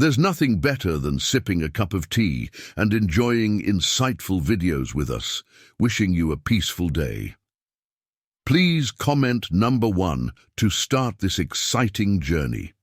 There's nothing better than sipping a cup of tea and enjoying insightful videos with us. Wishing you a peaceful day. Please comment number 1 to start this exciting journey.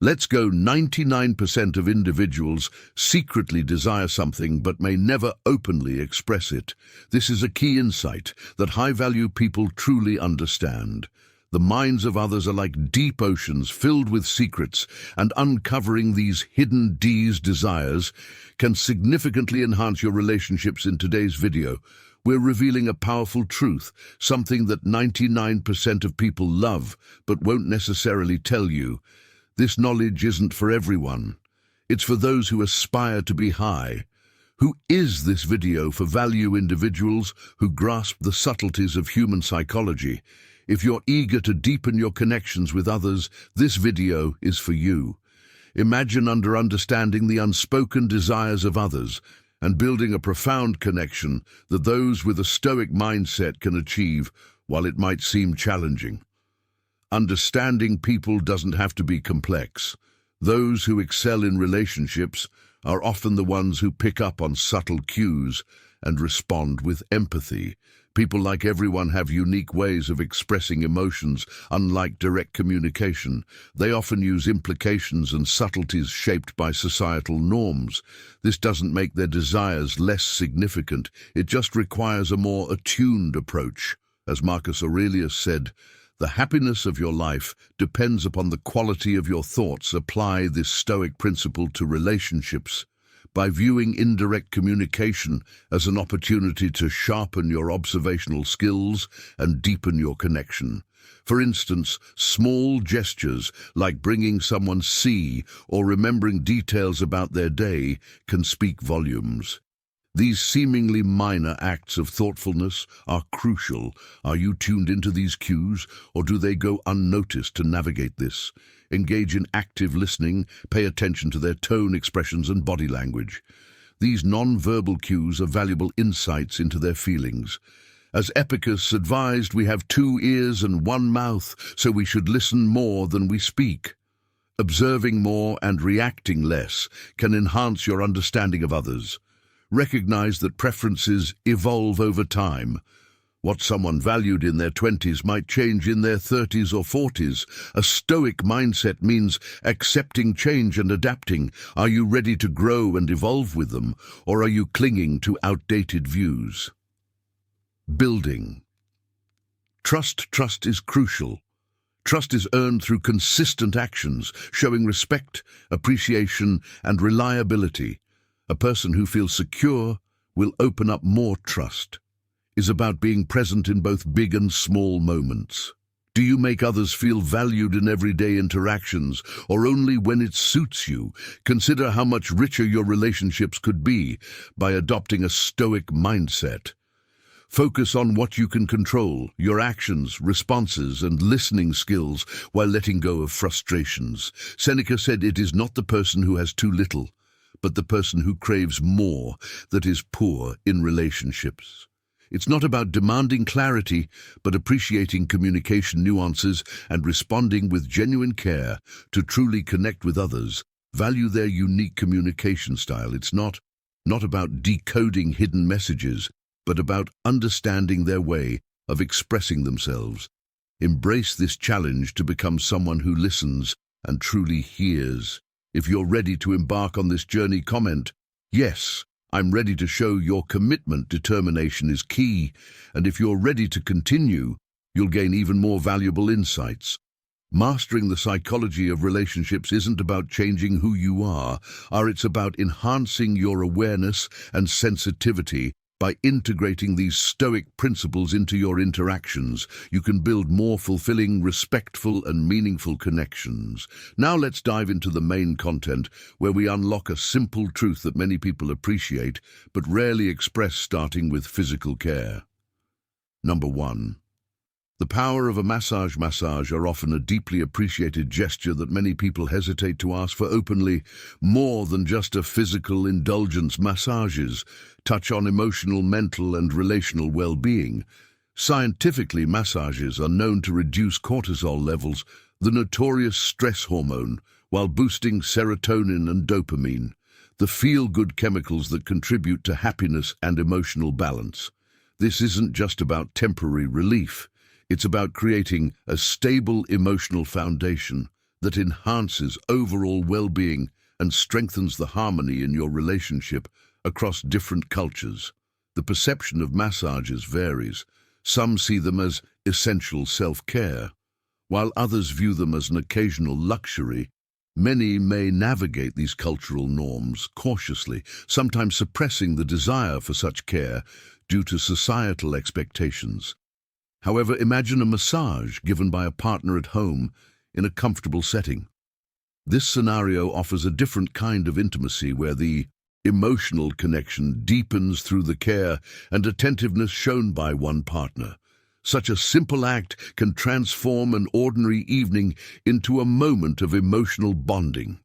Let's go. 99% of individuals secretly desire something but may never openly express it. This is a key insight that high-value people truly understand. The minds of others are like deep oceans filled with secrets, and uncovering these hidden desires can significantly enhance your relationships. In today's video, we're revealing a powerful truth, something that 99% of people love but won't necessarily tell you. This knowledge isn't for everyone. It's for those who aspire to be high. Who is this video for? Value individuals who grasp the subtleties of human psychology. If you're eager to deepen your connections with others, this video is for you. Imagine understanding the unspoken desires of others and building a profound connection that those with a stoic mindset can achieve, while it might seem challenging. Understanding people doesn't have to be complex. Those who excel in relationships are often the ones who pick up on subtle cues and respond with empathy. People, like everyone, have unique ways of expressing emotions. Unlike direct communication, they often use implications and subtleties shaped by societal norms. This doesn't make their desires less significant. It just requires a more attuned approach. As Marcus Aurelius said, "The happiness of your life depends upon the quality of your thoughts." Apply this Stoic principle to relationships by viewing indirect communication as an opportunity to sharpen your observational skills and deepen your connection. For instance, small gestures like bringing someone tea or remembering details about their day can speak volumes. These seemingly minor acts of thoughtfulness are crucial. Are you tuned into these cues, or do they go unnoticed? To navigate this, engage in active listening, pay attention to their tone, expressions, and body language. These non-verbal cues are valuable insights into their feelings. As Epicurus advised, we have 2 ears and 1 mouth, so we should listen more than we speak. Observing more and reacting less can enhance your understanding of others. Recognize that preferences evolve over time. What someone valued in their 20s might change in their 30s or 40s. A Stoic mindset means accepting change and adapting. Are you ready to grow and evolve with them, or are you clinging to outdated views? Building. Trust is crucial. Trust is earned through consistent actions, showing respect, appreciation, and reliability. A person who feels secure will open up more. Trust is about being present in both big and small moments. Do you make others feel valued in everyday interactions, or only when it suits you? Consider how much richer your relationships could be by adopting a Stoic mindset. Focus on what you can control, your actions, responses, and listening skills, while letting go of frustrations. Seneca said, "It is not the person who has too little, but the person who craves more that is poor in relationships." It's not about demanding clarity, but appreciating communication nuances and responding with genuine care. To truly connect with others, value their unique communication style. It's not about decoding hidden messages, but about understanding their way of expressing themselves. Embrace this challenge to become someone who listens and truly hears. If you're ready to embark on this journey, comment, "Yes, I'm ready to show your commitment." Determination is key, and if you're ready to continue, you'll gain even more valuable insights. Mastering the psychology of relationships isn't about changing who you are, it's about enhancing your awareness and sensitivity. By integrating these Stoic principles into your interactions, you can build more fulfilling, respectful, and meaningful connections. Now let's dive into the main content, where we unlock a simple truth that many people appreciate but rarely express, starting with physical care. Number 1. The power of a massage. Massage are often a deeply appreciated gesture that many people hesitate to ask for openly. More than just a physical indulgence, massages touch on emotional, mental, and relational well-being. Scientifically, massages are known to reduce cortisol levels, the notorious stress hormone, while boosting serotonin and dopamine, the feel-good chemicals that contribute to happiness and emotional balance. This isn't just about temporary relief. It's about creating a stable emotional foundation that enhances overall well-being and strengthens the harmony in your relationship across different cultures. The perception of massages varies. Some see them as essential self-care, while others view them as an occasional luxury. Many may navigate these cultural norms cautiously, sometimes suppressing the desire for such care due to societal expectations. However, imagine a massage given by a partner at home in a comfortable setting. This scenario offers a different kind of intimacy where the emotional connection deepens through the care and attentiveness shown by one partner. Such a simple act can transform an ordinary evening into a moment of emotional bonding,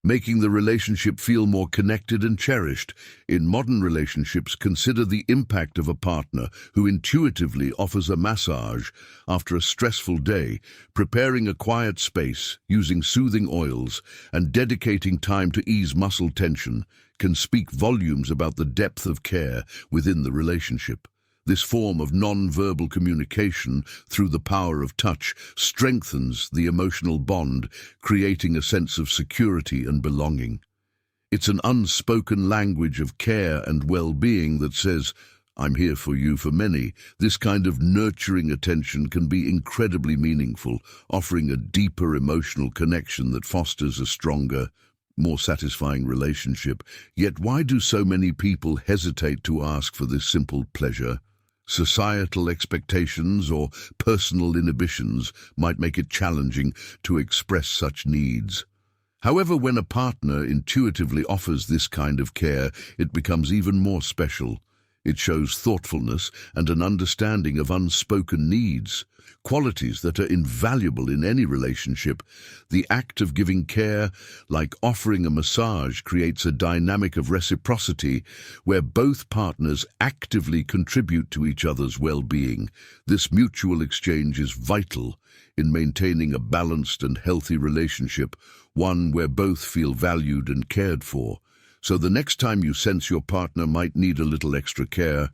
making the relationship feel more connected and cherished. In modern relationships, consider the impact of a partner who intuitively offers a massage after a stressful day, preparing a quiet space, using soothing oils, and dedicating time to ease muscle tension can speak volumes about the depth of care within the relationship. This form of non-verbal communication through the power of touch strengthens the emotional bond, creating a sense of security and belonging. It's an unspoken language of care and well-being that says, "I'm here for you." For many, this kind of nurturing attention can be incredibly meaningful, offering a deeper emotional connection that fosters a stronger, more satisfying relationship. Yet why do so many people hesitate to ask for this simple pleasure? Societal expectations or personal inhibitions might make it challenging to express such needs. However, when a partner intuitively offers this kind of care, it becomes even more special. It shows thoughtfulness and an understanding of unspoken needs, qualities that are invaluable in any relationship. The act of giving care, like offering a massage, creates a dynamic of reciprocity where both partners actively contribute to each other's well-being. This mutual exchange is vital in maintaining a balanced and healthy relationship, one where both feel valued and cared for. So the next time you sense your partner might need a little extra care,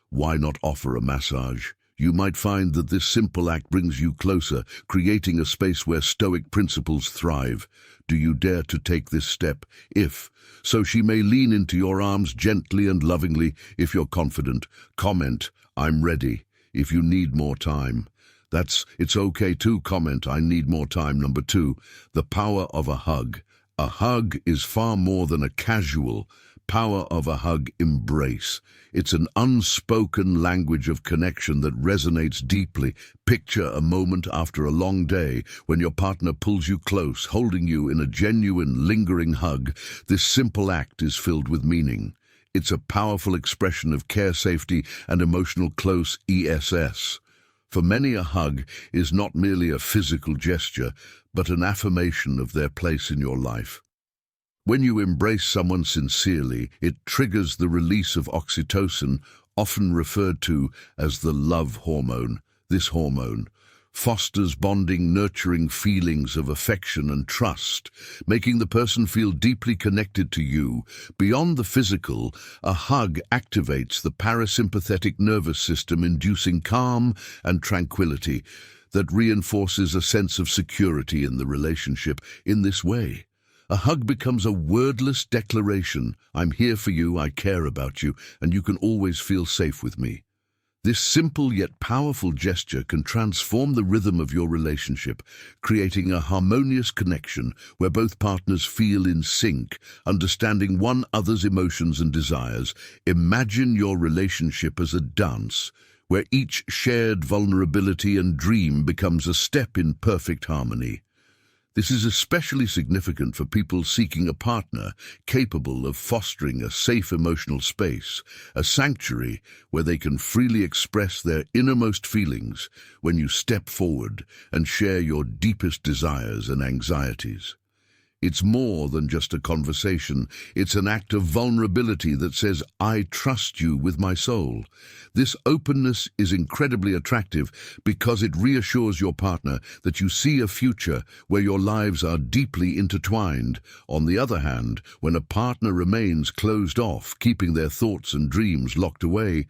why not offer a massage? You might find that this simple act brings you closer, creating a space where Stoic principles thrive. Do you dare to take this step? If so, she may lean into your arms gently and lovingly. If you're confident, comment, "I'm ready." If you need more time, it's okay to comment, "I need more time." Number 2, the power of a hug. A hug is far more than a casual power of a hug embrace. It's an unspoken language of connection that resonates deeply. Picture a moment after a long day when your partner pulls you close, holding you in a genuine, lingering hug. This simple act is filled with meaning. It's a powerful expression of care, safety, and emotional closeness. For many, a hug is not merely a physical gesture, but an affirmation of their place in your life. When you embrace someone sincerely, it triggers the release of oxytocin, often referred to as the love hormone. This hormone fosters bonding, nurturing feelings of affection and trust, making the person feel deeply connected to you. Beyond the physical, a hug activates the parasympathetic nervous system, inducing calm and tranquility that reinforces a sense of security in the relationship. In this way, a hug becomes a wordless declaration: "I'm here for you, I care about you, and you can always feel safe with me." This simple yet powerful gesture can transform the rhythm of your relationship, creating a harmonious connection where both partners feel in sync, understanding one another's emotions and desires. Imagine your relationship as a dance, where each shared vulnerability and dream becomes a step in perfect harmony. This is especially significant for people seeking a partner capable of fostering a safe emotional space, a sanctuary where they can freely express their innermost feelings. When you step forward and share your deepest desires and anxieties, It's more than just a conversation. It's an act of vulnerability that says, I trust you with my soul. This openness is incredibly attractive because it reassures your partner that you see a future where your lives are deeply intertwined. On the other hand, when a partner remains closed off, keeping their thoughts and dreams locked away,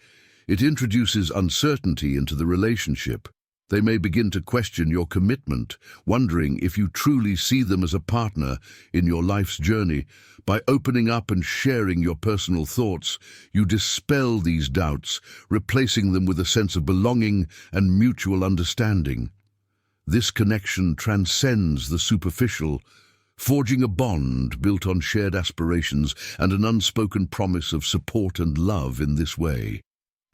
it introduces uncertainty into the relationship. They may begin to question your commitment, wondering if you truly see them as a partner in your life's journey. By opening up and sharing your personal thoughts, you dispel these doubts, replacing them with a sense of belonging and mutual understanding. This connection transcends the superficial, forging a bond built on shared aspirations and an unspoken promise of support and love in this way.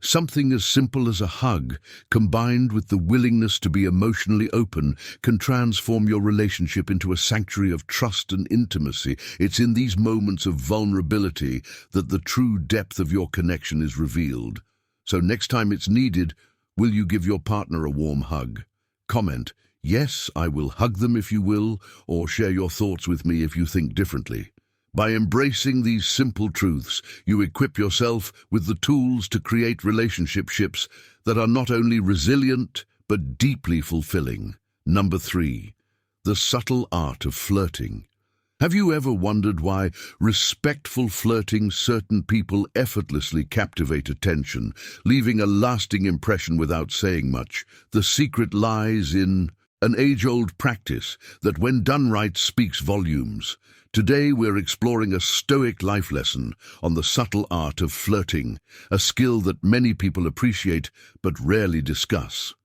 Something as simple as a hug, combined with the willingness to be emotionally open, can transform your relationship into a sanctuary of trust and intimacy. It's in these moments of vulnerability that the true depth of your connection is revealed. So next time it's needed, will you give your partner a warm hug? Comment, "Yes, I will hug them if you will," or share your thoughts with me if you think differently. By embracing these simple truths, you equip yourself with the tools to create relationships that are not only resilient, but deeply fulfilling. Number 3, the subtle art of flirting. Have you ever wondered why respectful flirting certain people effortlessly captivate attention, leaving a lasting impression without saying much? The secret lies in an age-old practice that, when done right, speaks volumes. Today we're exploring a Stoic life lesson on the subtle art of flirting, a skill that many people appreciate but rarely discuss.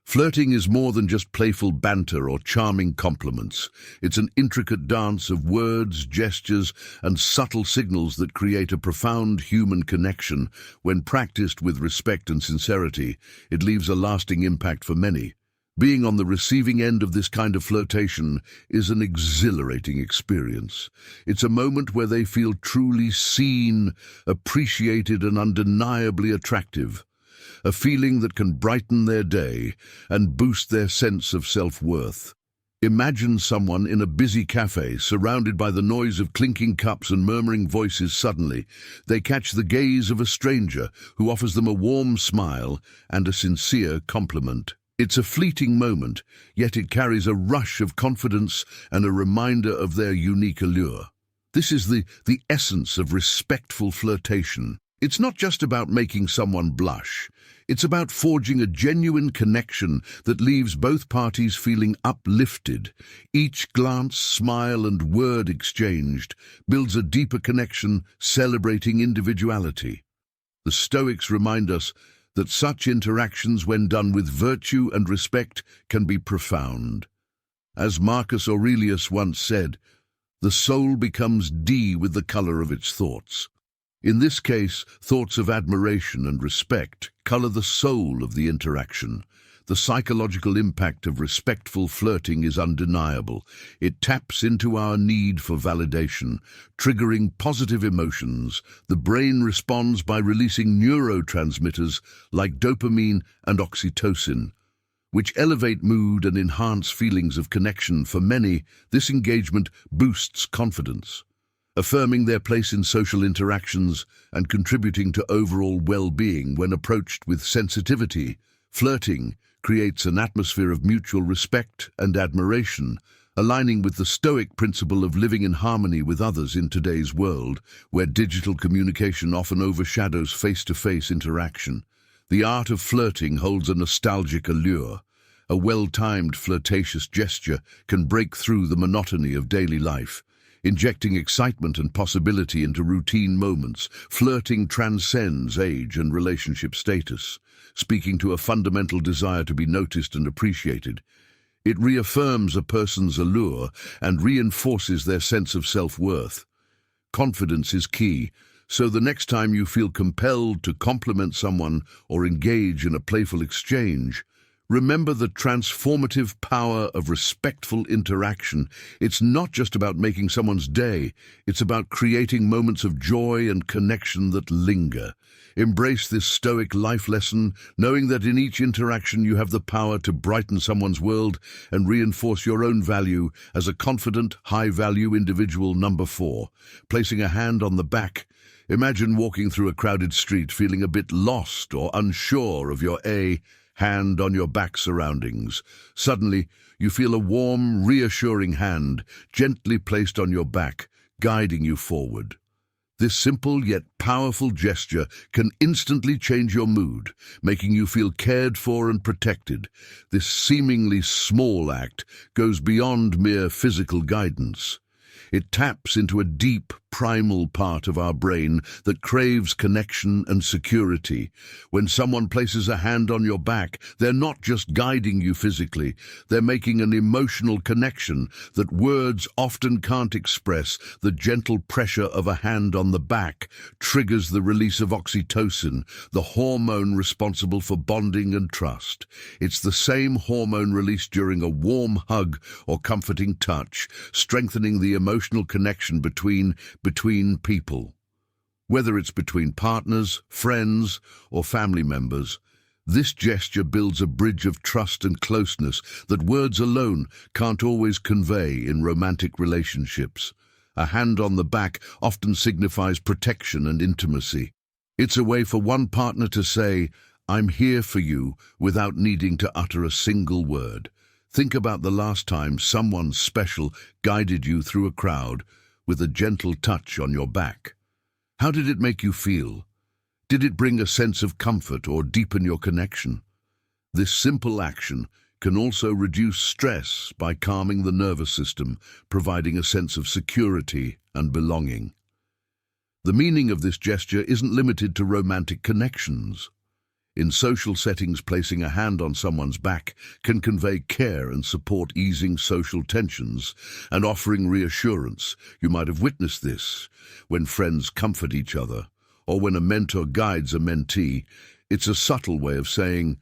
Flirting is more than just playful banter or charming compliments. It's an intricate dance of words, gestures, and subtle signals that create a profound human connection. When practiced with respect and sincerity, it leaves a lasting impact for many. Being on the receiving end of this kind of flirtation is an exhilarating experience. It's a moment where they feel truly seen, appreciated, and undeniably attractive. A feeling that can brighten their day and boost their sense of self-worth. Imagine someone in a busy cafe, surrounded by the noise of clinking cups and murmuring voices. Suddenly, they catch the gaze of a stranger who offers them a warm smile and a sincere compliment. It's a fleeting moment, yet it carries a rush of confidence and a reminder of their unique allure. This is the essence of respectful flirtation. It's not just about making someone blush. It's about forging a genuine connection that leaves both parties feeling uplifted. Each glance, smile, and word exchanged builds a deeper connection, celebrating individuality. The Stoics remind us that such interactions, when done with virtue and respect, can be profound. As Marcus Aurelius once said, the soul becomes D with the color of its thoughts. In this case, thoughts of admiration and respect color the soul of the interaction. The psychological impact of respectful flirting is undeniable. It taps into our need for validation, triggering positive emotions. The brain responds by releasing neurotransmitters like dopamine and oxytocin, which elevate mood and enhance feelings of connection. For many, this engagement boosts confidence, affirming their place in social interactions and contributing to overall well-being. When approached with sensitivity, flirting creates an atmosphere of mutual respect and admiration, aligning with the Stoic principle of living in harmony with others. In today's world, where digital communication often overshadows face-to-face interaction, the art of flirting holds a nostalgic allure. A well-timed flirtatious gesture can break through the monotony of daily life, injecting excitement and possibility into routine moments. Flirting transcends age and relationship status, speaking to a fundamental desire to be noticed and appreciated. It reaffirms a person's allure and reinforces their sense of self-worth. Confidence is key, so the next time you feel compelled to compliment someone or engage in a playful exchange, Remember the transformative power of respectful interaction. It's not just about making someone's day, it's about creating moments of joy and connection that linger. Embrace this stoic life lesson, knowing that in each interaction you have the power to brighten someone's world and reinforce your own value as a confident, high-value individual. Number 4, placing a hand on the back. Imagine walking through a crowded street feeling a bit lost or unsure of your hand on your back surroundings. Suddenly, you feel a warm, reassuring hand gently placed on your back, guiding you forward. This simple yet powerful gesture can instantly change your mood, making you feel cared for and protected. This seemingly small act goes beyond mere physical guidance. It taps into a deep, primal part of our brain that craves connection and security. When someone places a hand on your back, they're not just guiding you physically, they're making an emotional connection that words often can't express. The gentle pressure of a hand on the back triggers the release of oxytocin, the hormone responsible for bonding and trust. It's the same hormone released during a warm hug or comforting touch, strengthening the emotional connection between people. Whether it's between partners, friends, or family members, this gesture builds a bridge of trust and closeness that words alone can't always convey in romantic relationships. A hand on the back often signifies protection and intimacy. It's a way for one partner to say, "I'm here for you," without needing to utter a single word. Think about the last time someone special guided you through a crowd with a gentle touch on your back. How did it make you feel? Did it bring a sense of comfort or deepen your connection? This simple action can also reduce stress by calming the nervous system, providing a sense of security and belonging. The meaning of this gesture isn't limited to romantic connections. In social settings, placing a hand on someone's back can convey care and support, easing social tensions and offering reassurance. You might have witnessed this when friends comfort each other, or when a mentor guides a mentee. It's a subtle way of saying,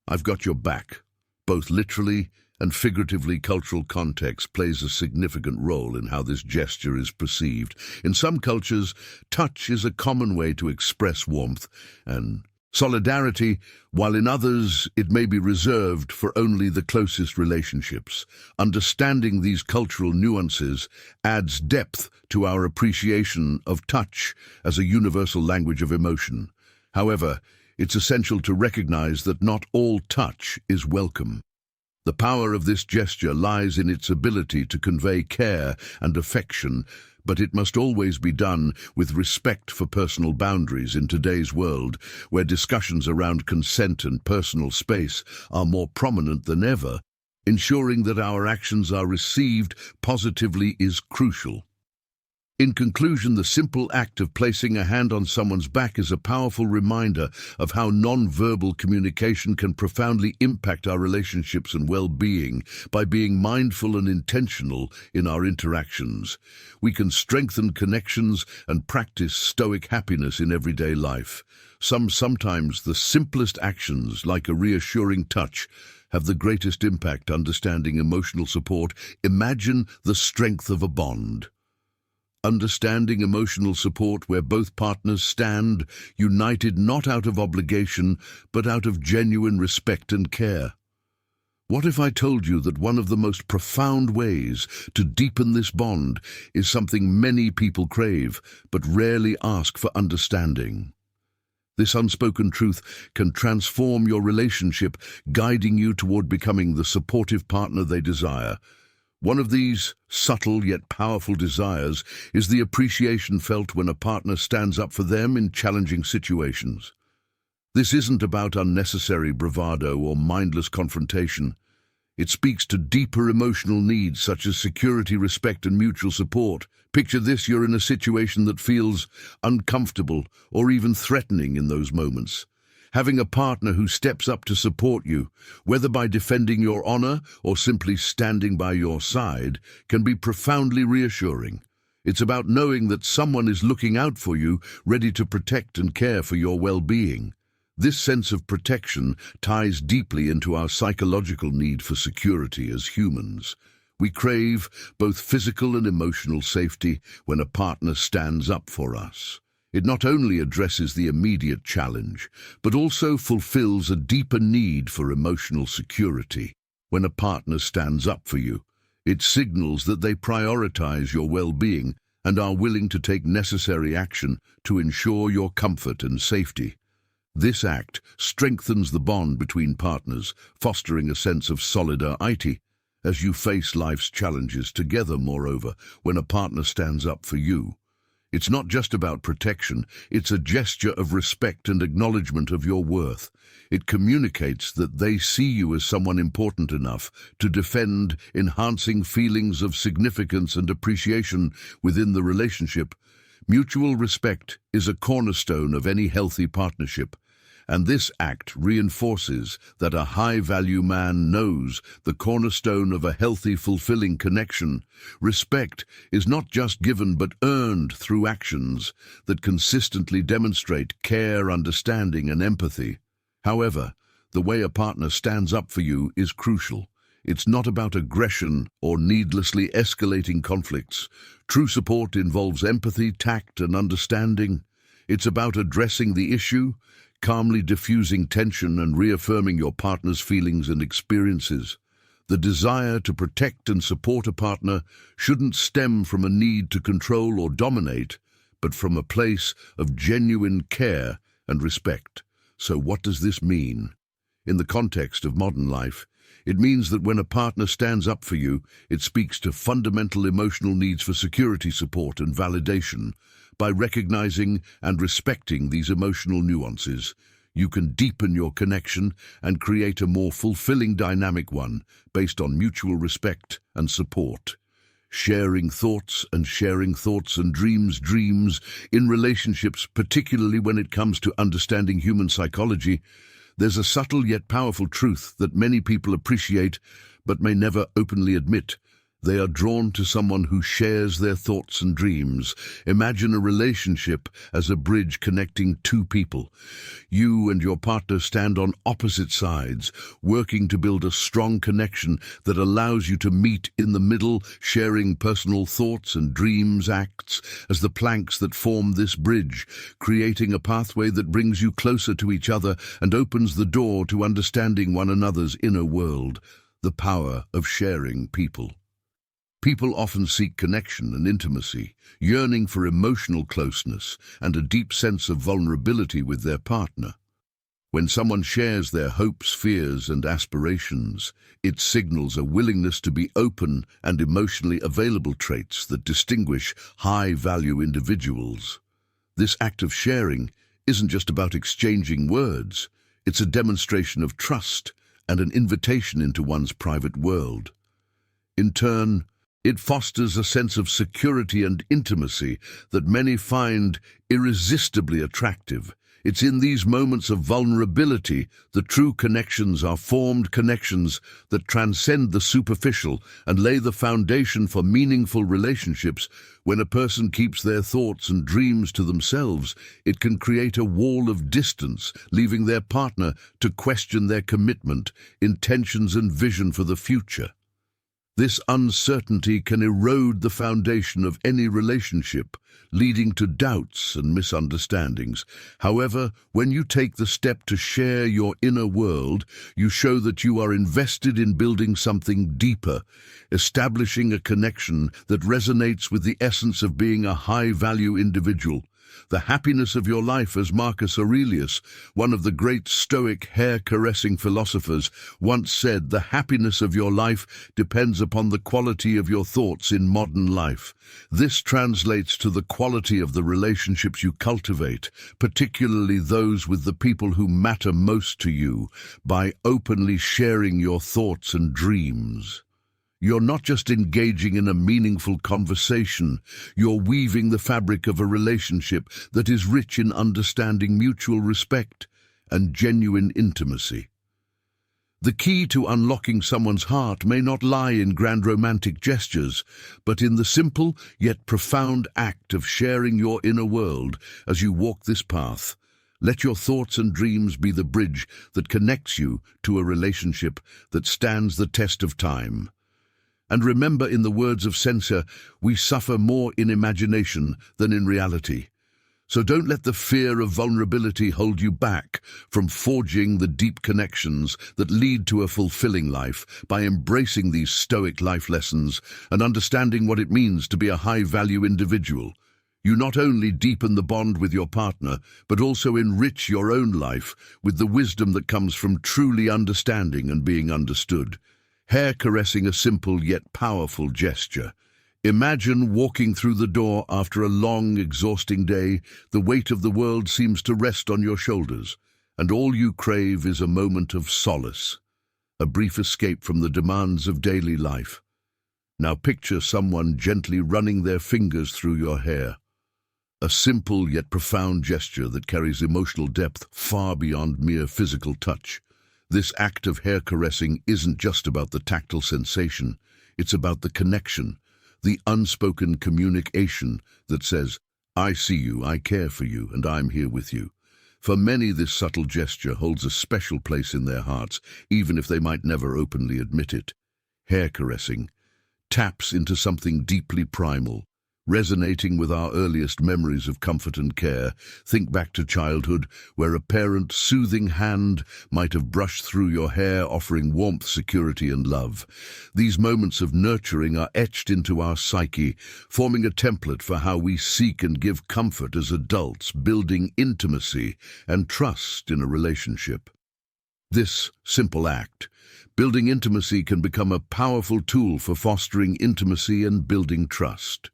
"I've got your back." Both literally and figuratively, cultural context plays a significant role in how this gesture is perceived. In some cultures, touch is a common way to express warmth and solidarity, while in others it may be reserved for only the closest relationships. Understanding these cultural nuances adds depth to our appreciation of touch as a universal language of emotion. However, it's essential to recognize that not all touch is welcome. The power of this gesture lies in its ability to convey care and affection, but it must always be done with respect for personal boundaries. In today's world, where discussions around consent and personal space are more prominent than ever, ensuring that our actions are received positively is crucial. In conclusion, the simple act of placing a hand on someone's back is a powerful reminder of how non-verbal communication can profoundly impact our relationships and well-being. By being mindful and intentional in our interactions, we can strengthen connections and practice stoic happiness in everyday life. Sometimes the simplest actions, like a reassuring touch, have the greatest impact. Understanding emotional support. Imagine the strength of a bond. Understanding emotional support where both partners stand united not out of obligation, but out of genuine respect and care. What if I told you that one of the most profound ways to deepen this bond is something many people crave, but rarely ask for understanding? This unspoken truth can transform your relationship, guiding you toward becoming the supportive partner they desire. One of these subtle yet powerful desires is the appreciation felt when a partner stands up for them in challenging situations. This isn't about unnecessary bravado or mindless confrontation. It speaks to deeper emotional needs such as security, respect, and mutual support. Picture this: you're in a situation that feels uncomfortable or even threatening. In those moments, having a partner who steps up to support you, whether by defending your honor or simply standing by your side, can be profoundly reassuring. It's about knowing that someone is looking out for you, ready to protect and care for your well-being. This sense of protection ties deeply into our psychological need for security as humans. We crave both physical and emotional safety when a partner stands up for us. It not only addresses the immediate challenge, but also fulfills a deeper need for emotional security. When a partner stands up for you, it signals that they prioritize your well-being and are willing to take necessary action to ensure your comfort and safety. This act strengthens the bond between partners, fostering a sense of solidarity as you face life's challenges together. Moreover, when a partner stands up for you, it's not just about protection, it's a gesture of respect and acknowledgement of your worth. It communicates that they see you as someone important enough to defend, enhancing feelings of significance and appreciation within the relationship. Mutual respect is a cornerstone of any healthy partnership, and this act reinforces that a high-value man knows the cornerstone of a healthy, fulfilling connection. Respect is not just given but earned through actions that consistently demonstrate care, understanding, and empathy. However, the way a partner stands up for you is crucial. It's not about aggression or needlessly escalating conflicts. True support involves empathy, tact, and understanding. It's about addressing the issue, calmly diffusing tension, and reaffirming your partner's feelings and experiences. The desire to protect and support a partner shouldn't stem from a need to control or dominate, but from a place of genuine care and respect. So what does this mean? In the context of modern life, it means that when a partner stands up for you, it speaks to fundamental emotional needs for security, support, and validation. By recognizing and respecting these emotional nuances, you can deepen your connection and create a more fulfilling dynamic, one based on mutual respect and support. Sharing thoughts and dreams in relationships, particularly when it comes to understanding human psychology, there's a subtle yet powerful truth that many people appreciate but may never openly admit. They are drawn to someone who shares their thoughts and dreams. Imagine a relationship as a bridge connecting two people. You and your partner stand on opposite sides, working to build a strong connection that allows you to meet in the middle, sharing personal thoughts and dreams acts as the planks that form this bridge, creating a pathway that brings you closer to each other and opens the door to understanding one another's inner world. The power of sharing people. People often seek connection and intimacy, yearning for emotional closeness and a deep sense of vulnerability with their partner. When someone shares their hopes, fears, and aspirations, it signals a willingness to be open and emotionally available, traits that distinguish high-value individuals. This act of sharing isn't just about exchanging words, it's a demonstration of trust and an invitation into one's private world. In turn, it fosters a sense of security and intimacy that many find irresistibly attractive. It's in these moments of vulnerability that true connections are formed, connections that transcend the superficial and lay the foundation for meaningful relationships. When a person keeps their thoughts and dreams to themselves, it can create a wall of distance, leaving their partner to question their commitment, intentions, and vision for the future. This uncertainty can erode the foundation of any relationship, leading to doubts and misunderstandings. However, when you take the step to share your inner world, you show that you are invested in building something deeper, establishing a connection that resonates with the essence of being a high-value individual. The happiness of your life, as Marcus Aurelius, one of the great Stoic hair-caressing philosophers, once said, the happiness of your life depends upon the quality of your thoughts in modern life. This translates to the quality of the relationships you cultivate, particularly those with the people who matter most to you, by openly sharing your thoughts and dreams. You're not just engaging in a meaningful conversation, you're weaving the fabric of a relationship that is rich in understanding, mutual respect, and genuine intimacy. The key to unlocking someone's heart may not lie in grand romantic gestures, but in the simple yet profound act of sharing your inner world. As you walk this path, Let your thoughts and dreams be the bridge that connects you to a relationship that stands the test of time. And remember, in the words of Censor, we suffer more in imagination than in reality. So don't let the fear of vulnerability hold you back from forging the deep connections that lead to a fulfilling life by embracing these stoic life lessons and understanding what it means to be a high-value individual. You not only deepen the bond with your partner, but also enrich your own life with the wisdom that comes from truly understanding and being understood. Hair caressing, a simple yet powerful gesture. Imagine walking through the door after a long, exhausting day. The weight of the world seems to rest on your shoulders, and all you crave is a moment of solace, a brief escape from the demands of daily life. Now picture someone gently running their fingers through your hair. A simple yet profound gesture that carries emotional depth far beyond mere physical touch. This act of hair caressing isn't just about the tactile sensation, it's about the connection, the unspoken communication that says, "I see you, I care for you, and I'm here with you." For many, this subtle gesture holds a special place in their hearts, even if they might never openly admit it. Hair caressing taps into something deeply primal, resonating with our earliest memories of comfort and care. Think back to childhood, where a parent's soothing hand might have brushed through your hair, offering warmth, security, and love. These moments of nurturing are etched into our psyche, forming a template for how we seek and give comfort as adults, building intimacy and trust in a relationship. This simple act, building intimacy, can become a powerful tool for fostering intimacy and building trust.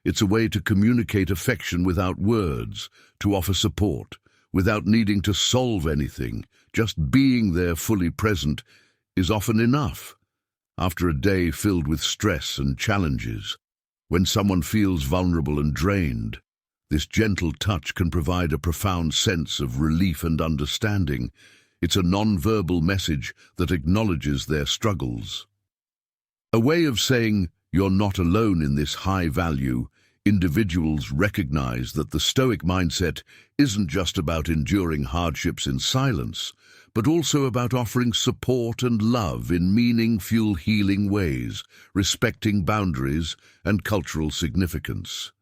It's a way to communicate affection without words, to offer support, without needing to solve anything. Just being there, fully present, is often enough. After a day filled with stress and challenges, when someone feels vulnerable and drained, this gentle touch can provide a profound sense of relief and understanding. It's a non-verbal message that acknowledges their struggles. A way of saying, "You're not alone in this high value." Individuals recognize that the Stoic mindset isn't just about enduring hardships in silence, but also about offering support and love in meaningful, healing ways, respecting boundaries and cultural significance.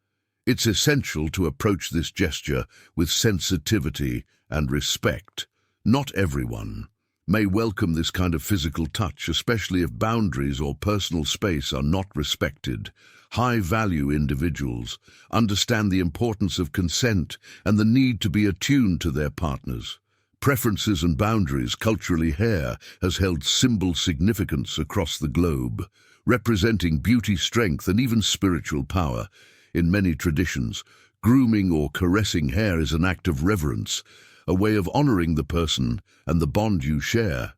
It's essential to approach this gesture with sensitivity and respect. Not everyone may welcome this kind of physical touch, especially if boundaries or personal space are not respected. High-value individuals understand the importance of consent and the need to be attuned to their partners. Preferences and boundaries. Culturally, hair has held symbol significance across the globe, representing beauty, strength, and even spiritual power. In many traditions, grooming or caressing hair is an act of reverence, a way of honoring the person and the bond you share.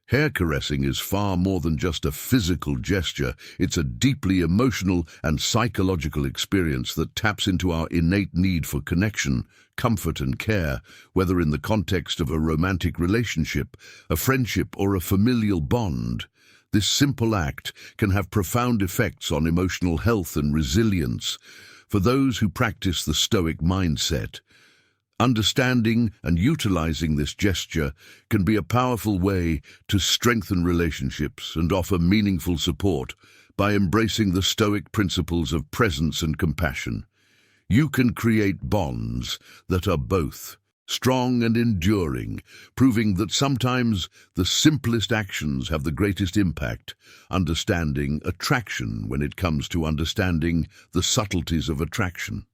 Hair caressing is far more than just a physical gesture. It's a deeply emotional and psychological experience that taps into our innate need for connection, comfort, and care, whether in the context of a romantic relationship, a friendship, or a familial bond. This simple act can have profound effects on emotional health and resilience. For those who practice the Stoic mindset, understanding and utilizing this gesture can be a powerful way to strengthen relationships and offer meaningful support by embracing the Stoic principles of presence and compassion. You can create bonds that are both strong and enduring, proving that sometimes the simplest actions have the greatest impact. Understanding attraction. When it comes to understanding the subtleties of attraction,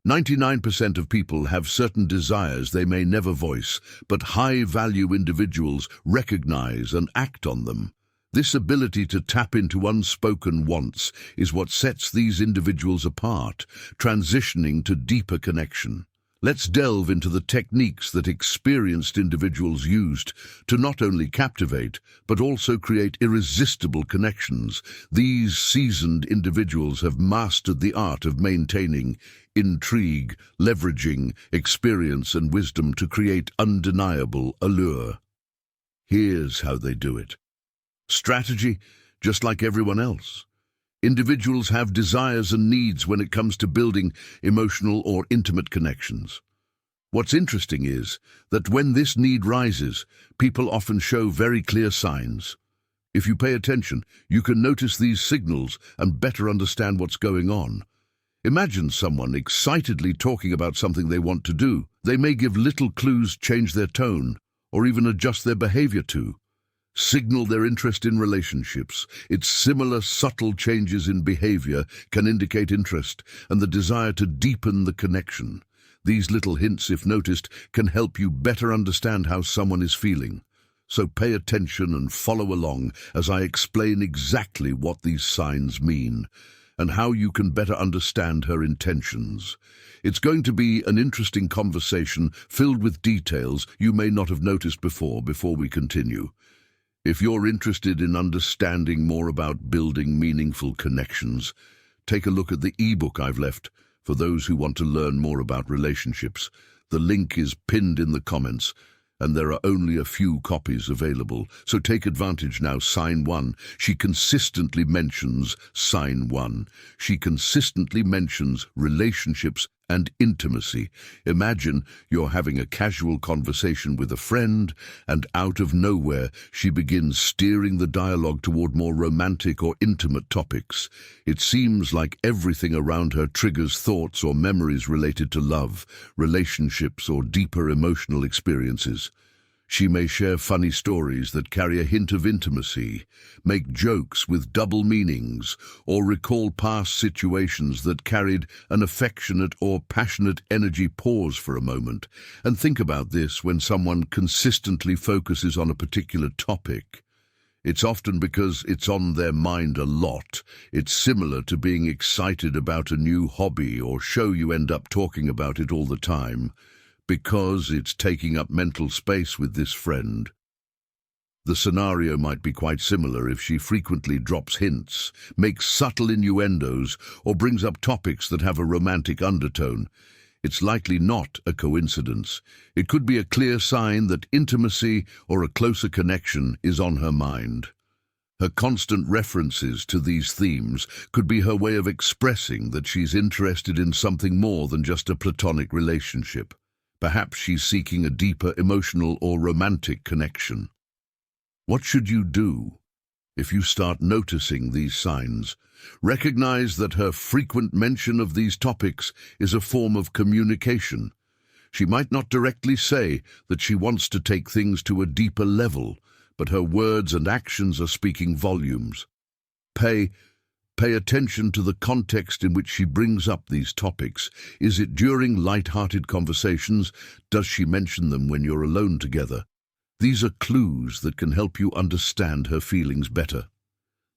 99% of people have certain desires they may never voice, but high-value individuals recognize and act on them. This ability to tap into unspoken wants is what sets these individuals apart, transitioning to deeper connection. Let's delve into the techniques that experienced individuals used to not only captivate, but also create irresistible connections. These seasoned individuals have mastered the art of maintaining intrigue, leveraging experience and wisdom to create undeniable allure. Here's how they do it. Strategy, just like everyone else. Individuals have desires and needs when it comes to building emotional or intimate connections. What's interesting is that when this need rises, people often show very clear signs. If you pay attention, you can notice these signals and better understand what's going on. Imagine someone excitedly talking about something they want to do. They may give little clues, change their tone, or even adjust their behavior to signal their interest in relationships. Its similar subtle changes in behavior can indicate interest and the desire to deepen the connection. These little hints, if noticed, can help you better understand how someone is feeling. So pay attention and follow along as I explain exactly what these signs mean and how you can better understand her intentions. It's going to be an interesting conversation filled with details you may not have noticed before we continue. If you're interested in understanding more about building meaningful connections, take a look at the ebook I've left for those who want to learn more about relationships. The link is pinned in the comments, and there are only a few copies available, so take advantage now. Sign 1. She consistently mentions sign 1. She consistently mentions relationships and intimacy. Imagine you're having a casual conversation with a friend, and out of nowhere, she begins steering the dialogue toward more romantic or intimate topics. It seems like everything around her triggers thoughts or memories related to love, relationships, or deeper emotional experiences. She may share funny stories that carry a hint of intimacy, make jokes with double meanings, or recall past situations that carried an affectionate or passionate energy. Pause for a moment and think about this. When someone consistently focuses on a particular topic, it's often because it's on their mind a lot. It's similar to being excited about a new hobby or show. You end up talking about it all the time because it's taking up mental space with this friend. The scenario might be quite similar if she frequently drops hints, makes subtle innuendos, or brings up topics that have a romantic undertone. It's likely not a coincidence. It could be a clear sign that intimacy or a closer connection is on her mind. Her constant references to these themes could be her way of expressing that she's interested in something more than just a platonic relationship. Perhaps she's seeking a deeper emotional or romantic connection. What should you do if you start noticing these signs? Recognize that her frequent mention of these topics is a form of communication. She might not directly say that she wants to take things to a deeper level, but her words and actions are speaking volumes. Pay attention to the context in which she brings up these topics. Is it during light-hearted conversations? Does she mention them when you're alone together? These are clues that can help you understand her feelings better.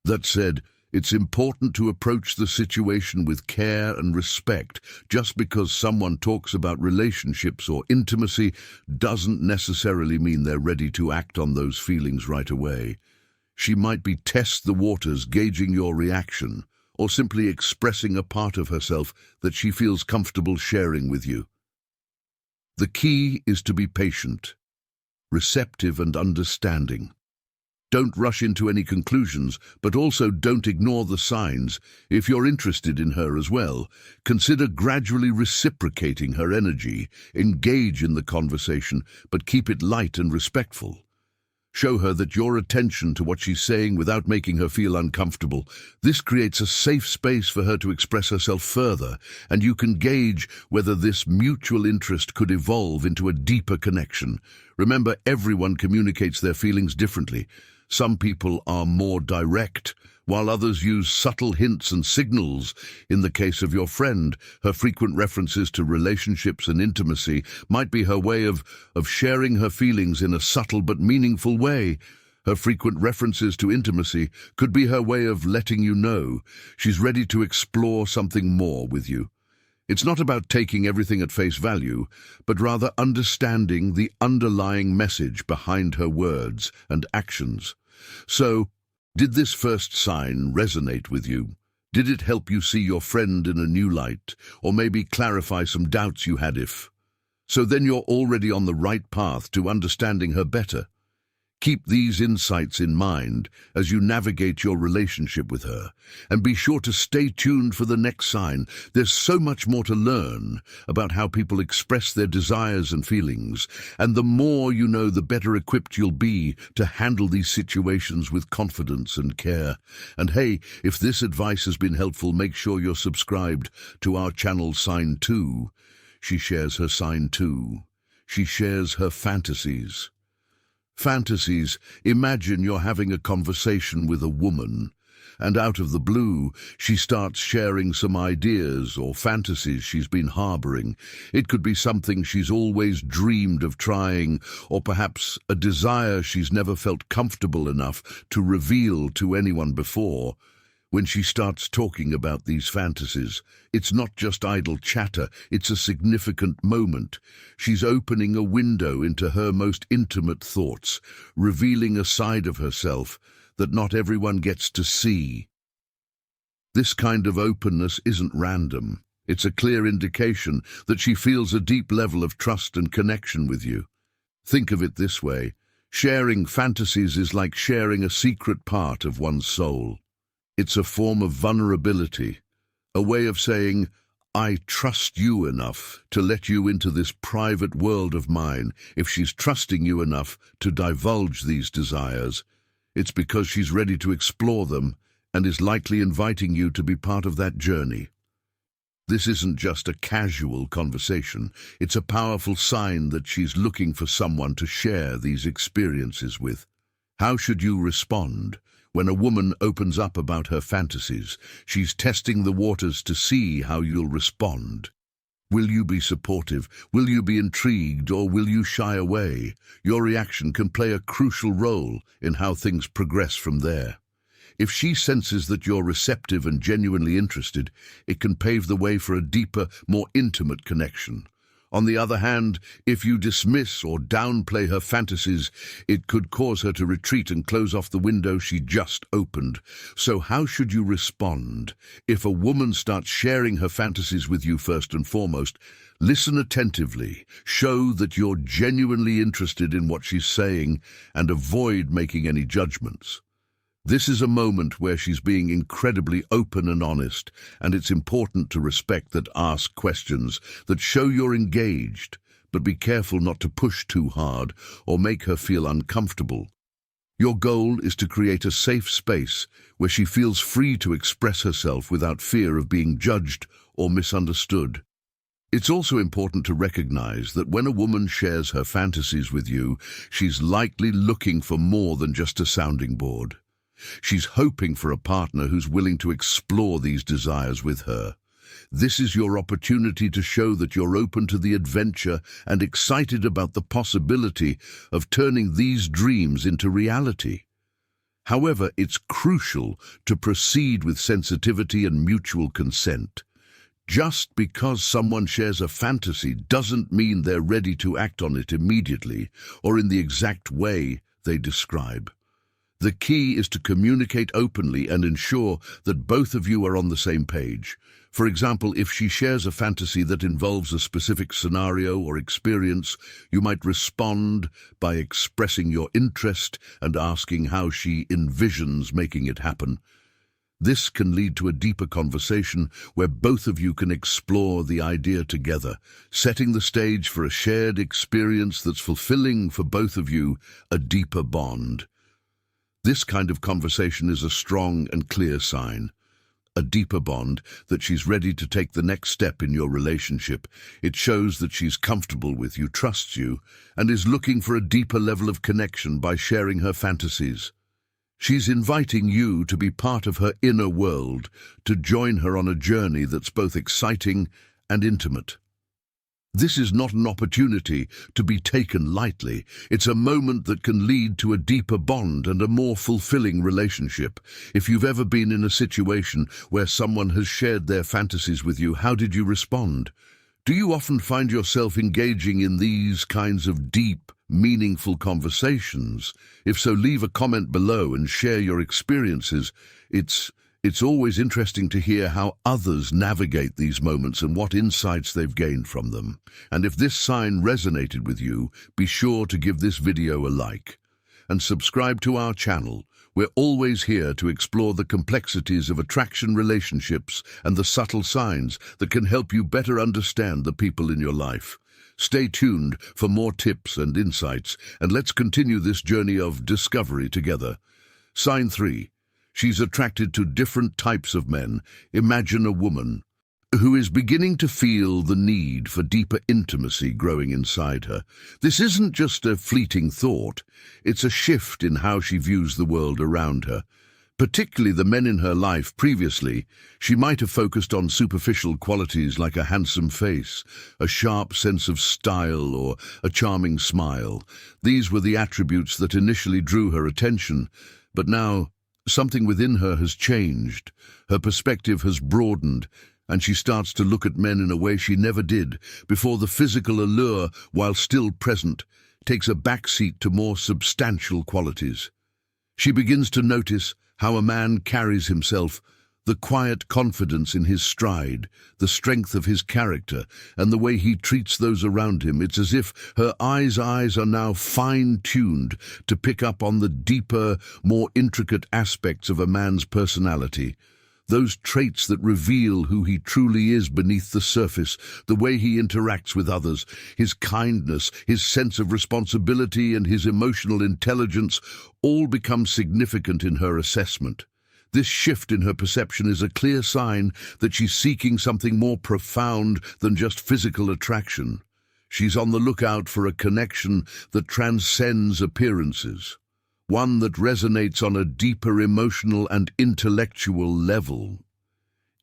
That said, it's important to approach the situation with care and respect. Just because someone talks about relationships or intimacy doesn't necessarily mean they're ready to act on those feelings right away. She might be test the waters, gauging your reaction, or simply expressing a part of herself that she feels comfortable sharing with you. The key is to be patient, receptive, and understanding. Don't rush into any conclusions, but also don't ignore the signs. If you're interested in her as well, consider gradually reciprocating her energy. Engage in the conversation, but keep it light and respectful. Show her that your attention to what she's saying without making her feel uncomfortable. This creates a safe space for her to express herself further, and you can gauge whether this mutual interest could evolve into a deeper connection. Remember, everyone communicates their feelings differently. Some people are more direct, while others use subtle hints and signals. In the case of your friend, her frequent references to relationships and intimacy might be her way of sharing her feelings in a subtle but meaningful way. Her frequent references to intimacy could be her way of letting you know she's ready to explore something more with you. It's not about taking everything at face value, but rather understanding the underlying message behind her words and actions. So, did this first sign resonate with you? Did it help you see your friend in a new light, or maybe clarify some doubts you had? So then you're already on the right path to understanding her better. Keep these insights in mind as you navigate your relationship with her, and be sure to stay tuned for the next sign. There's so much more to learn about how people express their desires and feelings, and the more you know, the better equipped you'll be to handle these situations with confidence and care. And hey, if this advice has been helpful, make sure you're subscribed to our channel. Sign 2. She shares her sign 2. She shares her fantasies. Fantasies. Imagine you're having a conversation with a woman, and out of the blue, she starts sharing some ideas or fantasies she's been harboring. It could be something she's always dreamed of trying, or perhaps a desire she's never felt comfortable enough to reveal to anyone before. When she starts talking about these fantasies, it's not just idle chatter, it's a significant moment. She's opening a window into her most intimate thoughts, revealing a side of herself that not everyone gets to see. This kind of openness isn't random. It's a clear indication that she feels a deep level of trust and connection with you. Think of it this way: sharing fantasies is like sharing a secret part of one's soul. It's a form of vulnerability, a way of saying, I trust you enough to let you into this private world of mine. If she's trusting you enough to divulge these desires, it's because she's ready to explore them and is likely inviting you to be part of that journey. This isn't just a casual conversation. It's a powerful sign that she's looking for someone to share these experiences with. How should you respond? When a woman opens up about her fantasies, she's testing the waters to see how you'll respond. Will you be supportive? Will you be intrigued? Or will you shy away? Your reaction can play a crucial role in how things progress from there. If she senses that you're receptive and genuinely interested, it can pave the way for a deeper, more intimate connection. On the other hand, if you dismiss or downplay her fantasies, it could cause her to retreat and close off the window she just opened. So how should you respond? If a woman starts sharing her fantasies with you, first and foremost, listen attentively, show that you're genuinely interested in what she's saying, and avoid making any judgments. This is a moment where she's being incredibly open and honest, and it's important to respect that. Ask questions that show you're engaged, but be careful not to push too hard or make her feel uncomfortable. Your goal is to create a safe space where she feels free to express herself without fear of being judged or misunderstood. It's also important to recognize that when a woman shares her fantasies with you, she's likely looking for more than just a sounding board. She's hoping for a partner who's willing to explore these desires with her. This is your opportunity to show that you're open to the adventure and excited about the possibility of turning these dreams into reality. However, it's crucial to proceed with sensitivity and mutual consent. Just because someone shares a fantasy doesn't mean they're ready to act on it immediately or in the exact way they describe. The key is to communicate openly and ensure that both of you are on the same page. For example, if she shares a fantasy that involves a specific scenario or experience, you might respond by expressing your interest and asking how she envisions making it happen. This can lead to a deeper conversation where both of you can explore the idea together, setting the stage for a shared experience that's fulfilling for both of you, a deeper bond. This kind of conversation is a strong and clear sign, a deeper bond, that she's ready to take the next step in your relationship. It shows that she's comfortable with you, trusts you, and is looking for a deeper level of connection by sharing her fantasies. She's inviting you to be part of her inner world, to join her on a journey that's both exciting and intimate. This is not an opportunity to be taken lightly. It's a moment that can lead to a deeper bond and a more fulfilling relationship. If you've ever been in a situation where someone has shared their fantasies with you, how did you respond? Do you often find yourself engaging in these kinds of deep, meaningful conversations? If so, leave a comment below and share your experiences. It's always interesting to hear how others navigate these moments and what insights they've gained from them. And if this sign resonated with you, be sure to give this video a like. and subscribe to our channel. We're always here to explore the complexities of attraction relationships and the subtle signs that can help you better understand the people in your life. Stay tuned for more tips and insights, and let's continue this journey of discovery together. Sign 3. She's attracted to different types of men. Imagine a woman who is beginning to feel the need for deeper intimacy growing inside her. This isn't just a fleeting thought, it's a shift in how she views the world around her. Particularly the men in her life previously, she might have focused on superficial qualities like a handsome face, a sharp sense of style, or a charming smile. These were the attributes that initially drew her attention, but now something within her has changed. Her perspective has broadened, and she starts to look at men in a way she never did before. The physical allure, while still present, takes a backseat to more substantial qualities. She begins to notice how a man carries himself, the quiet confidence in his stride, the strength of his character, and the way he treats those around him. It's as if her eyes are now fine-tuned to pick up on the deeper, more intricate aspects of a man's personality. Those traits that reveal who he truly is beneath the surface, the way he interacts with others, his kindness, his sense of responsibility, and his emotional intelligence all become significant in her assessment. This shift in her perception is a clear sign that she's seeking something more profound than just physical attraction. She's on the lookout for a connection that transcends appearances, one that resonates on a deeper emotional and intellectual level.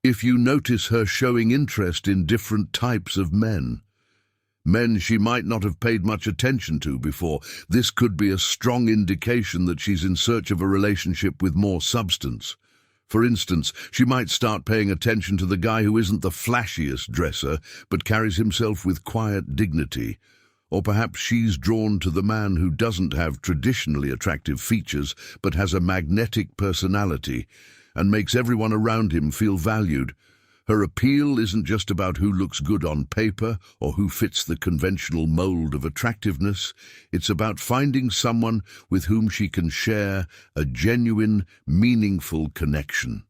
If you notice her showing interest in different types of men she might not have paid much attention to before, this could be a strong indication that she's in search of a relationship with more substance. For instance, she might start paying attention to the guy who isn't the flashiest dresser, but carries himself with quiet dignity. Or perhaps she's drawn to the man who doesn't have traditionally attractive features, but has a magnetic personality and makes everyone around him feel valued. Her appeal isn't just about who looks good on paper or who fits the conventional mold of attractiveness. It's about finding someone with whom she can share a genuine, meaningful connection.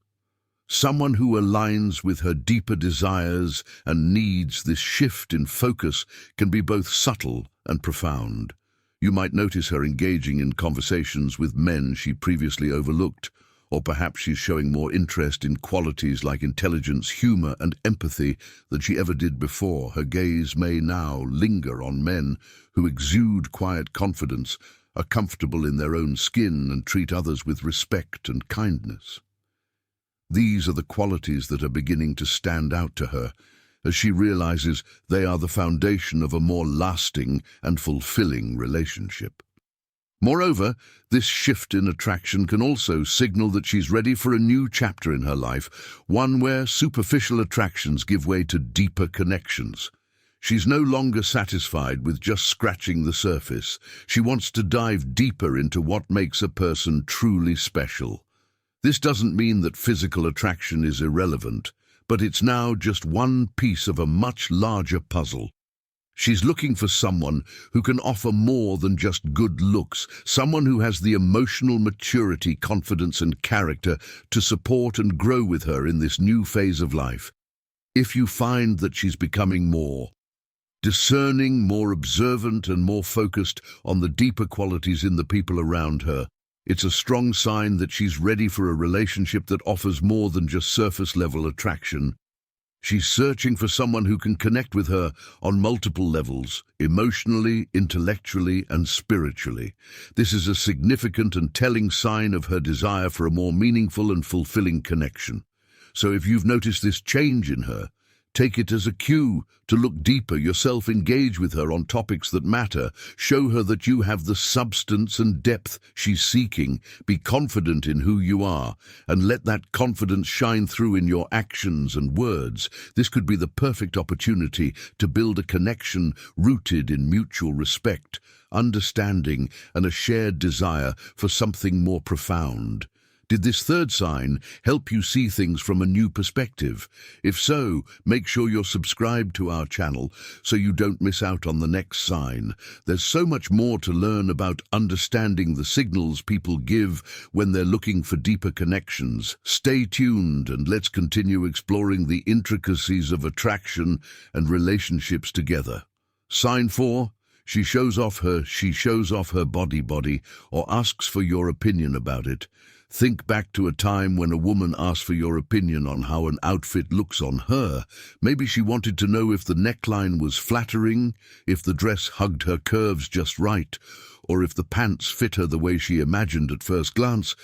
Someone who aligns with her deeper desires and needs. This shift in focus can be both subtle and profound. You might notice her engaging in conversations with men she previously overlooked, or perhaps she's showing more interest in qualities like intelligence, humor, and empathy than she ever did before. Her gaze may now linger on men who exude quiet confidence, are comfortable in their own skin, and treat others with respect and kindness. These are the qualities that are beginning to stand out to her, as she realizes they are the foundation of a more lasting and fulfilling relationship. Moreover, this shift in attraction can also signal that she's ready for a new chapter in her life, one where superficial attractions give way to deeper connections. She's no longer satisfied with just scratching the surface. She wants to dive deeper into what makes a person truly special. This doesn't mean that physical attraction is irrelevant, but it's now just one piece of a much larger puzzle. She's looking for someone who can offer more than just good looks, someone who has the emotional maturity, confidence, and character to support and grow with her in this new phase of life. If you find that she's becoming more discerning, more observant, and more focused on the deeper qualities in the people around her, it's a strong sign that she's ready for a relationship that offers more than just surface-level attraction. She's searching for someone who can connect with her on multiple levels, emotionally, intellectually, and spiritually. This is a significant and telling sign of her desire for a more meaningful and fulfilling connection. So if you've noticed this change in her, take it as a cue to look deeper yourself, engage with her on topics that matter, show her that you have the substance and depth she's seeking, be confident in who you are, and let that confidence shine through in your actions and words. This could be the perfect opportunity to build a connection rooted in mutual respect, understanding, and a shared desire for something more profound. Did this third sign help you see things from a new perspective? If so, make sure you're subscribed to our channel so you don't miss out on the next sign. There's so much more to learn about understanding the signals people give when they're looking for deeper connections. Stay tuned and let's continue exploring the intricacies of attraction and relationships together. Sign 4. She shows off her body or asks for your opinion about it. Think back to a time when a woman asked for your opinion on how an outfit looks on her. Maybe she wanted to know if the neckline was flattering, if the dress hugged her curves just right, or if the pants fit her the way she imagined at first glance.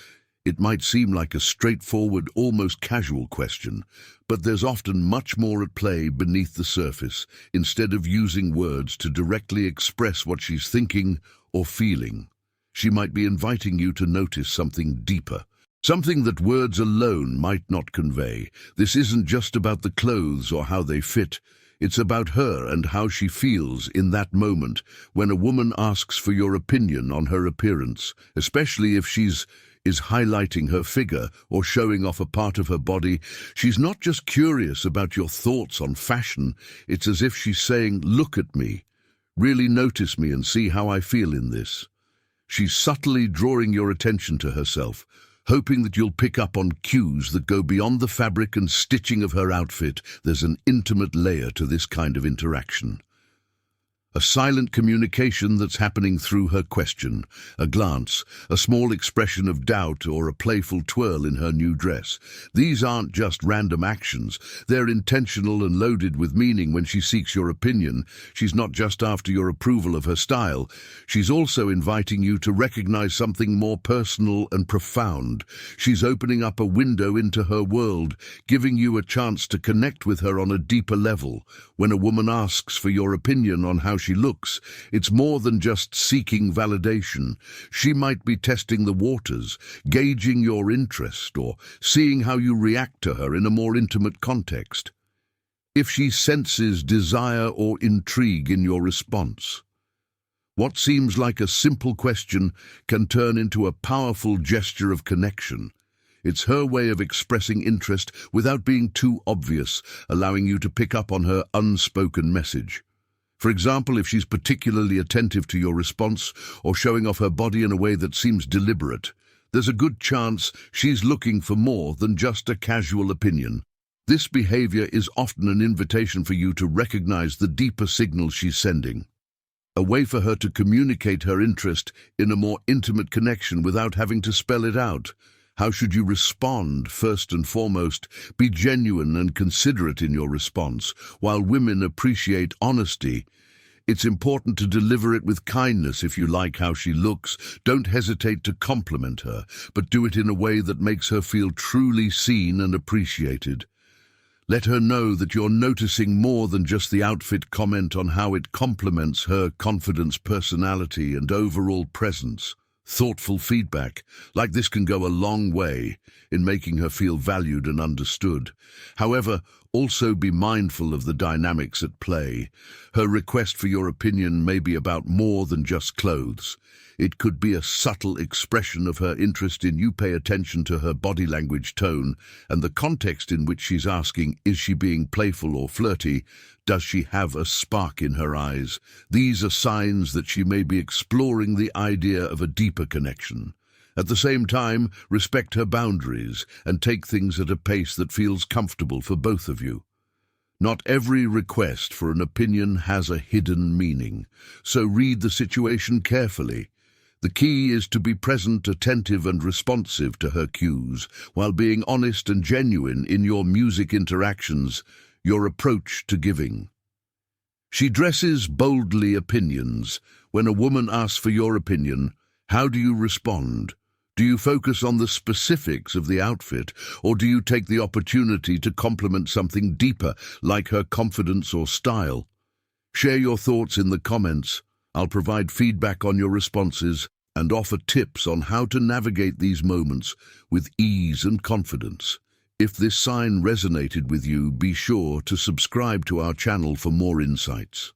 It might seem like a straightforward, almost casual question, but there's often much more at play beneath the surface. Instead of using words to directly express what she's thinking or feeling, she might be inviting you to notice something deeper, something that words alone might not convey. This isn't just about the clothes or how they fit. It's about her and how she feels in that moment when a woman asks for your opinion on her appearance, especially if she's highlighting her figure or showing off a part of her body. She's not just curious about your thoughts on fashion. It's as if she's saying, "Look at me. Really notice me and see how I feel in this." She's subtly drawing your attention to herself, hoping that you'll pick up on cues that go beyond the fabric and stitching of her outfit. There's an intimate layer to this kind of interaction. A silent communication that's happening through her question, a glance, a small expression of doubt, or a playful twirl in her new dress. These aren't just random actions. They're intentional and loaded with meaning. When she seeks your opinion, she's not just after your approval of her style. She's also inviting you to recognize something more personal and profound. She's opening up a window into her world, giving you a chance to connect with her on a deeper level. When a woman asks for your opinion on how she looks, it's more than just seeking validation. She might be testing the waters, gauging your interest, or seeing how you react to her in a more intimate context. If she senses desire or intrigue in your response, what seems like a simple question can turn into a powerful gesture of connection. It's her way of expressing interest without being too obvious, allowing you to pick up on her unspoken message. For example, if she's particularly attentive to your response or showing off her body in a way that seems deliberate, there's a good chance she's looking for more than just a casual opinion. This behavior is often an invitation for you to recognize the deeper signals she's sending, a way for her to communicate her interest in a more intimate connection without having to spell it out. How should you respond? First and foremost, be genuine and considerate in your response. While women appreciate honesty, it's important to deliver it with kindness. If you like how she looks, don't hesitate to compliment her, but do it in a way that makes her feel truly seen and appreciated. Let her know that you're noticing more than just the outfit. Comment on how it complements her confidence, personality, and overall presence. Thoughtful feedback like this can go a long way in making her feel valued and understood. However, also be mindful of the dynamics at play. Her request for your opinion may be about more than just clothes. It could be a subtle expression of her interest in you. Pay attention to her body language, tone, and the context in which she's asking. Is she being playful or flirty? Does she have a spark in her eyes? These are signs that she may be exploring the idea of a deeper connection. At the same time, respect her boundaries and take things at a pace that feels comfortable for both of you. Not every request for an opinion has a hidden meaning, so read the situation carefully. The key is to be present, attentive, and responsive to her cues, while being honest and genuine in your music interactions, your approach to giving. She dresses boldly. Opinions. When a woman asks for your opinion, how do you respond? Do you focus on the specifics of the outfit, or do you take the opportunity to compliment something deeper, like her confidence or style? Share your thoughts in the comments. I'll provide feedback on your responses and offer tips on how to navigate these moments with ease and confidence. If this sign resonated with you, be sure to subscribe to our channel for more insights.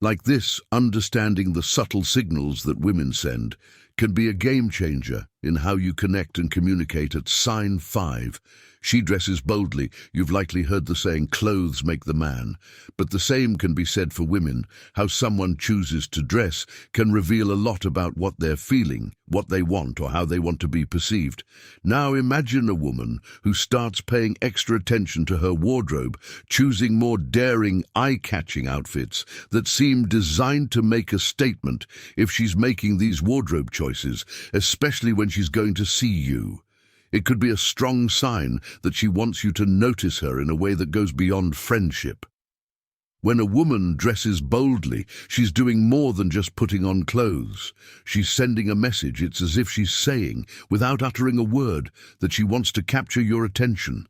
Like this, understanding the subtle signals that women send can be a game changer. in how you connect and communicate at sign 5. She dresses boldly. You've likely heard the saying, clothes make the man. But the same can be said for women. How someone chooses to dress can reveal a lot about what they're feeling, what they want, or how they want to be perceived. Now imagine a woman who starts paying extra attention to her wardrobe, choosing more daring, eye-catching outfits that seem designed to make a statement if she's making these wardrobe choices, especially when she's going to see you. It could be a strong sign that she wants you to notice her in a way that goes beyond friendship. When a woman dresses boldly, she's doing more than just putting on clothes. She's sending a message. It's as if she's saying, without uttering a word, that she wants to capture your attention,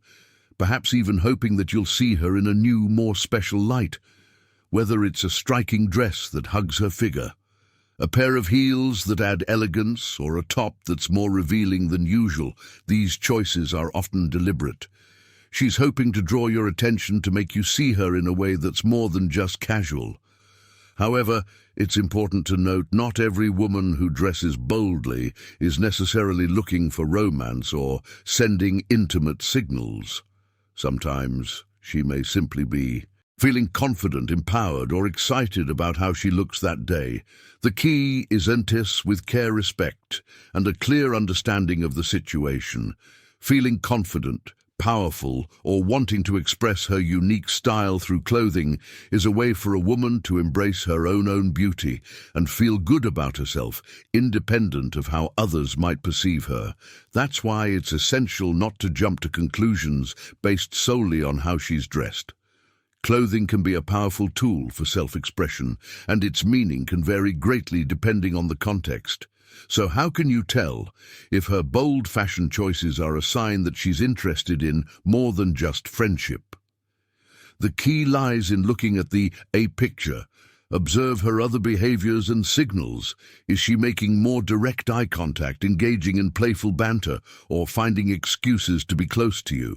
perhaps even hoping that you'll see her in a new, more special light. Whether it's a striking dress that hugs her figure, a pair of heels that add elegance, or a top that's more revealing than usual, these choices are often deliberate. She's hoping to draw your attention to make you see her in a way that's more than just casual. However, it's important to note not every woman who dresses boldly is necessarily looking for romance or sending intimate signals. Sometimes she may simply be feeling confident, empowered, or excited about how she looks that day. The key is emphasis with care, respect, and a clear understanding of the situation. Feeling confident, powerful, or wanting to express her unique style through clothing is a way for a woman to embrace her own beauty and feel good about herself, independent of how others might perceive her. That's why it's essential not to jump to conclusions based solely on how she's dressed. Clothing can be a powerful tool for self-expression, and its meaning can vary greatly depending on the context. So how can you tell if her bold fashion choices are a sign that she's interested in more than just friendship? The key lies in looking at the picture. Observe her other behaviors and signals. Is she making more direct eye contact, engaging in playful banter, or finding excuses to be close to you?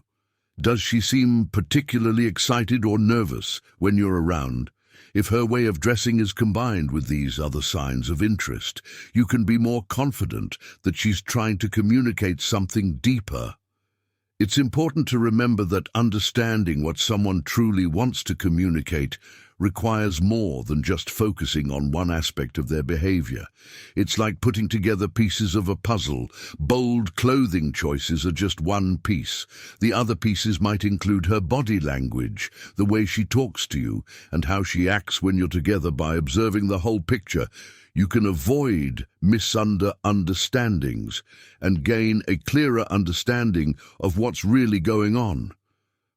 Does she seem particularly excited or nervous when you're around? If her way of dressing is combined with these other signs of interest, you can be more confident that she's trying to communicate something deeper. It's important to remember that understanding what someone truly wants to communicate requires more than just focusing on one aspect of their behavior. It's like putting together pieces of a puzzle. Bold clothing choices are just one piece. The other pieces might include her body language, the way she talks to you, and how she acts when you're together. By observing the whole picture, you can avoid misunderstandings and gain a clearer understanding of what's really going on.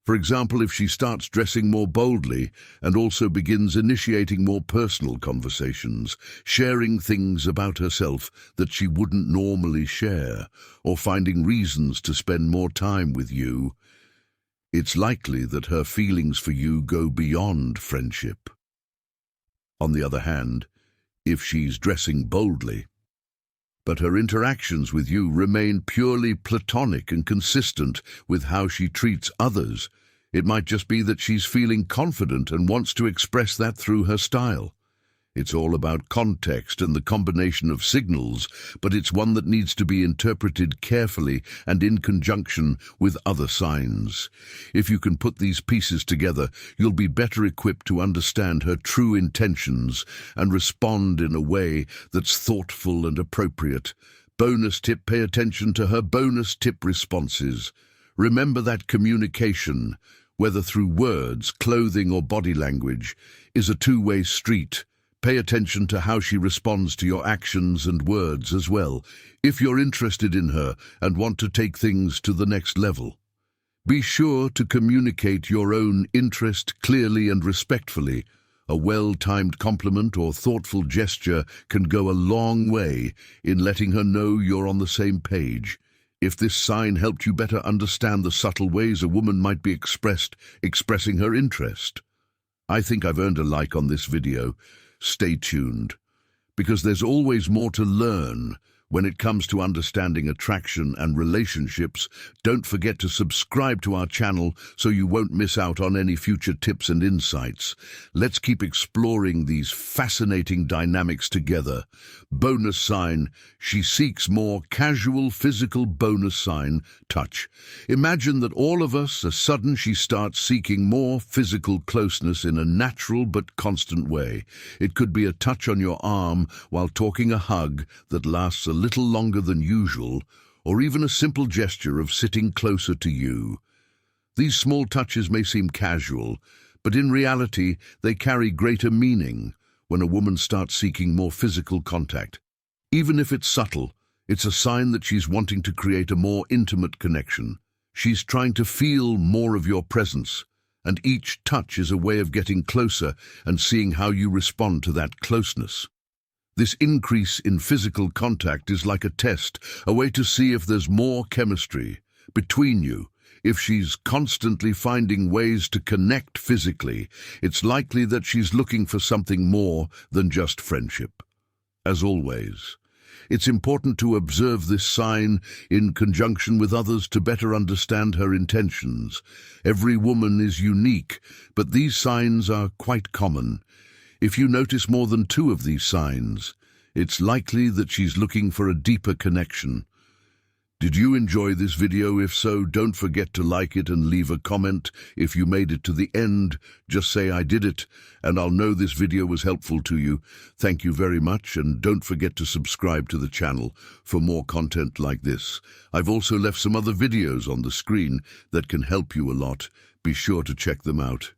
For example, if she starts dressing more boldly and also begins initiating more personal conversations, sharing things about herself that she wouldn't normally share, or finding reasons to spend more time with you, it's likely that her feelings for you go beyond friendship. On the other hand, if she's dressing boldly, but her interactions with you remain purely platonic and consistent with how she treats others, it might just be that she's feeling confident and wants to express that through her style. It's all about context and the combination of signals, but it's one that needs to be interpreted carefully and in conjunction with other signs. If you can put these pieces together, you'll be better equipped to understand her true intentions and respond in a way that's thoughtful and appropriate. Bonus tip: pay attention to her bonus tip responses. Remember that communication, whether through words, clothing, or body language, is a two-way street. Pay attention to how she responds to your actions and words as well, if you're interested in her and want to take things to the next level. Be sure to communicate your own interest clearly and respectfully. A well-timed compliment or thoughtful gesture can go a long way in letting her know you're on the same page. If this sign helped you better understand the subtle ways a woman might be expressing her interest, I think I've earned a like on this video. Stay tuned, because there's always more to learn When it comes to understanding attraction and relationships, don't forget to subscribe to our channel so you won't miss out on any future tips and insights. Let's keep exploring these fascinating dynamics together. Bonus sign: she seeks more casual physical. Bonus sign: touch. Imagine that all of us, a sudden she starts seeking more physical closeness in a natural but constant way. It could be a touch on your arm while talking, a hug that lasts a little longer than usual, or even a simple gesture of sitting closer to you. These small touches may seem casual, but in reality they carry greater meaning when a woman starts seeking more physical contact. Even if it's subtle, it's a sign that she's wanting to create a more intimate connection. She's trying to feel more of your presence, and each touch is a way of getting closer and seeing how you respond to that closeness. This increase in physical contact is like a test, a way to see if there's more chemistry between you. If she's constantly finding ways to connect physically, it's likely that she's looking for something more than just friendship. As always, it's important to observe this sign in conjunction with others to better understand her intentions. Every woman is unique, but these signs are quite common. If you notice more than 2 of these signs, it's likely that she's looking for a deeper connection. Did you enjoy this video? If so, don't forget to like it and leave a comment. If you made it to the end, just say "I did it," and I'll know this video was helpful to you. Thank you very much, and don't forget to subscribe to the channel for more content like this. I've also left some other videos on the screen that can help you a lot. Be sure to check them out.